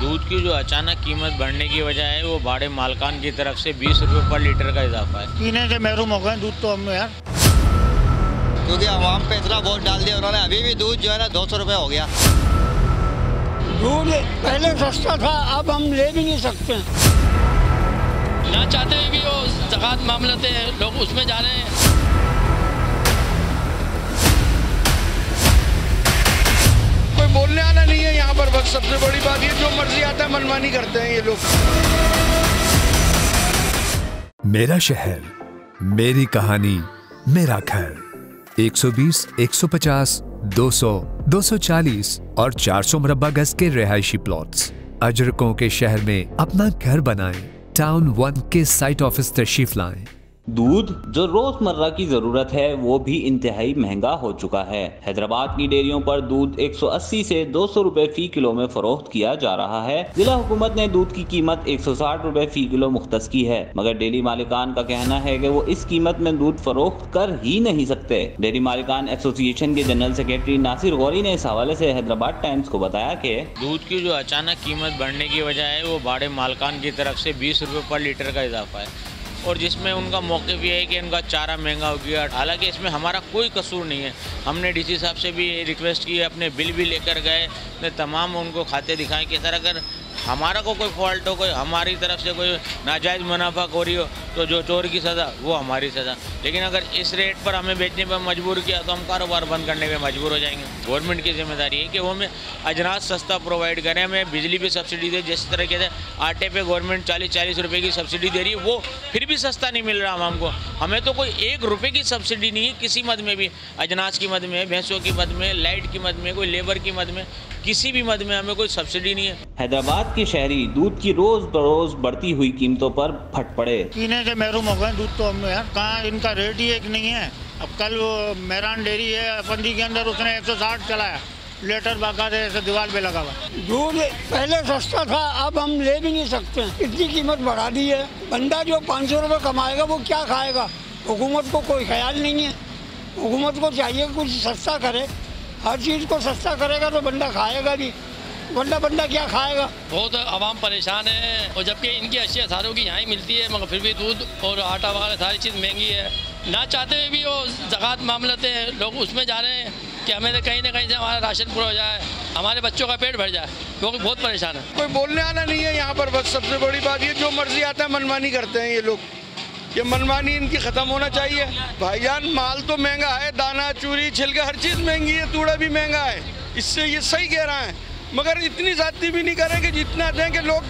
दूध की जो अचानक कीमत बढ़ने की वजह है वो बड़े मालकान की तरफ से 20 रुपये पर लीटर का इजाफा है। पीने से महरूम हो गए दूध तो हम यार, क्योंकि आवाम पे इतना वोट डाल दिया उन्होंने। अभी भी दूध जो है ना 200 रुपये हो गया। दूध पहले सस्ता था, अब हम ले भी नहीं सकते। ना चाहते हुए भी वो ज़कात मामला थे, लोग उसमें जा रहे हैं। कोई बोलने वाला नहीं है यहाँ पर। बस सबसे बड़ी बात ये, जो मर्जी आता है मनमानी करते हैं ये लोग। मेरा शहर, मेरी कहानी, मेरा घर। 120, 150, 200, 240 और 400 मुरब्बा गज के रिहायशी प्लॉट्स अजरकों के शहर में अपना घर बनाएं। टाउन 1 के साइट ऑफिस तशरीफ लाएं। दूध जो रोजमर्रा की जरूरत है वो भी इंतहाई महंगा हो चुका है। हैदराबाद की डेयरियों पर दूध 180 से 200 रुपए फी किलो में फरोख्त किया जा रहा है। जिला हुकूमत ने दूध की कीमत 160 रुपए फी किलो मुख्तस की है, मगर डेयरी मालिकान का कहना है कि वो इस कीमत में दूध फरोख्त कर ही नहीं सकते। डेयरी मालिकान एसोसिएशन के जनरल सेक्रेटरी नासिर गौरी ने इस हवाले से हैदराबाद टाइम्स को बताया कि दूध की जो अचानक कीमत बढ़ने की वजह है वो बड़े मालकान की तरफ से 20 रुपये पर लीटर का इजाफा है, और जिसमें उनका मौक़िफ़ ये है कि उनका चारा महंगा हो गया। हालांकि इसमें हमारा कोई कसूर नहीं है। हमने डीसी साहब से भी रिक्वेस्ट की, अपने बिल भी लेकर गए, ने तमाम उनको खाते दिखाएं कि सर अगर हमारा को कोई फॉल्ट हो, कोई हमारी तरफ से कोई नाजायज़ मुनाफाखोरी हो तो जो चोर की सज़ा वो हमारी सज़ा। लेकिन अगर इस रेट पर हमें बेचने पर मजबूर किया तो हम कारोबार बंद करने पर मजबूर हो जाएंगे। गवर्नमेंट की जिम्मेदारी है कि वो हमें अजनास सस्ता प्रोवाइड करें, हमें बिजली भी सब्सिडी दे। जिस तरीके से आटे पे गवर्नमेंट 40-40 रुपये की सब्सिडी दे रही है, वो फिर भी सस्ता नहीं मिल रहा हमको। हमें तो कोई 1 रुपये की सब्सिडी नहीं है किसी मद में भी। अजनास की मद में, भैंसों की मद में, लाइट की मद में, कोई लेबर की मद में, किसी भी मद में हमें कोई सब्सिडी नहीं है। हैदराबाद के शहरी दूध की रोज बरोज बढ़ती हुई कीमतों पर फट पड़े। पीने से महरूम हो गए दूध तो हम यार, कहाँ इनका रेट ही एक नहीं है। अब कल वो मेहरान डेयरी है अपंदी के अंदर, उसने 160 चलाया लीटर, बाकायदा ऐसे दीवार पे लगा हुआ। दूध पहले सस्ता था, अब हम ले भी नहीं सकते। इतनी कीमत बढ़ा दी है। बंदा जो 500 रुपये कमाएगा वो क्या खाएगा? हुकूमत को कोई ख्याल नहीं है। हुकूमत को चाहिए कुछ सस्ता करे, हर चीज़ को सस्ता करेगा तो बंदा खाएगा भी, वरना बंदा क्या खाएगा? बहुत आवाम परेशान है, और जबकि इनकी अशिया सारों की यहाँ ही मिलती है, मगर फिर भी दूध और आटा वगैरह सारी चीज़ महंगी है। ना चाहते हुए भी वो ज़कात मामला थे, लोग उसमें जा रहे हैं कि हमें कहीं ना कहीं से हमारा राशन पूरा हो जाए, हमारे बच्चों का पेट भर जाए। लोग बहुत परेशान है। कोई बोलने वाला नहीं है यहाँ पर। बस सबसे बड़ी बात ये, जो मर्जी आता है मनमानी करते हैं ये लोग। ये मनमानी इनकी ख़त्म होना चाहिए। भाईजान माल तो महंगा है, दाना चूरी छिलका हर चीज़ महंगी है, तूड़ा भी महंगा है। इससे ये सही कह रहा है, मगर इतनी ज़्यादती भी नहीं करें कि जितना दें कि लोग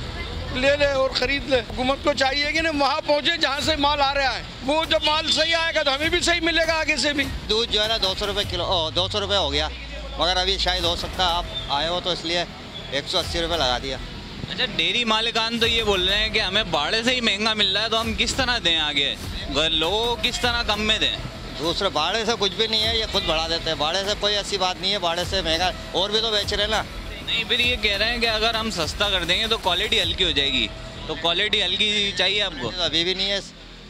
ले ले और ख़रीद ले। हुकूमत को चाहिए कि ना वहाँ पहुँचे जहाँ से माल आ रहा है। वो जब माल सही आएगा तो हमें भी सही मिलेगा आगे से भी। दूध जो है ना 200 रुपये किलो, 200 रुपये हो गया, मगर अभी शायद हो सकता है आप आए हो तो इसलिए 180 रुपये लगा दिया। अच्छा, डेयरी मालिकान तो ये बोल रहे हैं कि हमें बाड़े से ही महंगा मिल रहा है, तो हम किस तरह दें आगे? लोगों को किस तरह कम में दें? दूसरे भाड़े से कुछ भी नहीं है, ये खुद बढ़ा देते हैं। भाड़े से कोई ऐसी बात नहीं है, भाड़े से महंगा और भी तो बेच रहे हैं ना। नहीं, फिर ये कह रहे हैं कि अगर हम सस्ता कर देंगे तो क्वालिटी हल्की हो जाएगी। तो क्वालिटी हल्की चाहिए आपको? अभी भी नहीं है,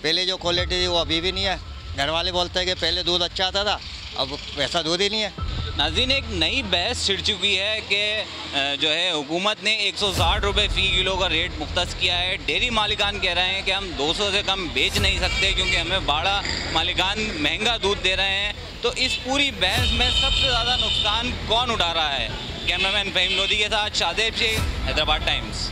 पहले जो क्वालिटी थी वो अभी भी नहीं है। घर वाले बोलते हैं कि पहले दूध अच्छा आता था, अब वैसा दूध ही नहीं है। नाज़रीन, एक नई बहस छिड़ चुकी है कि जो है हुकूमत ने 160 रुपये फ़ी किलो का रेट मुख्तस किया है। डेयरी मालिकान कह रहे हैं कि हम 200 से कम बेच नहीं सकते क्योंकि हमें बाड़ा मालिकान महंगा दूध दे रहे हैं। तो इस पूरी बहस में सबसे ज़्यादा नुकसान कौन उठा रहा है? कैमरामैन फ़हीम लोधी के साथ शादेब शेख, हैदराबाद टाइम्स।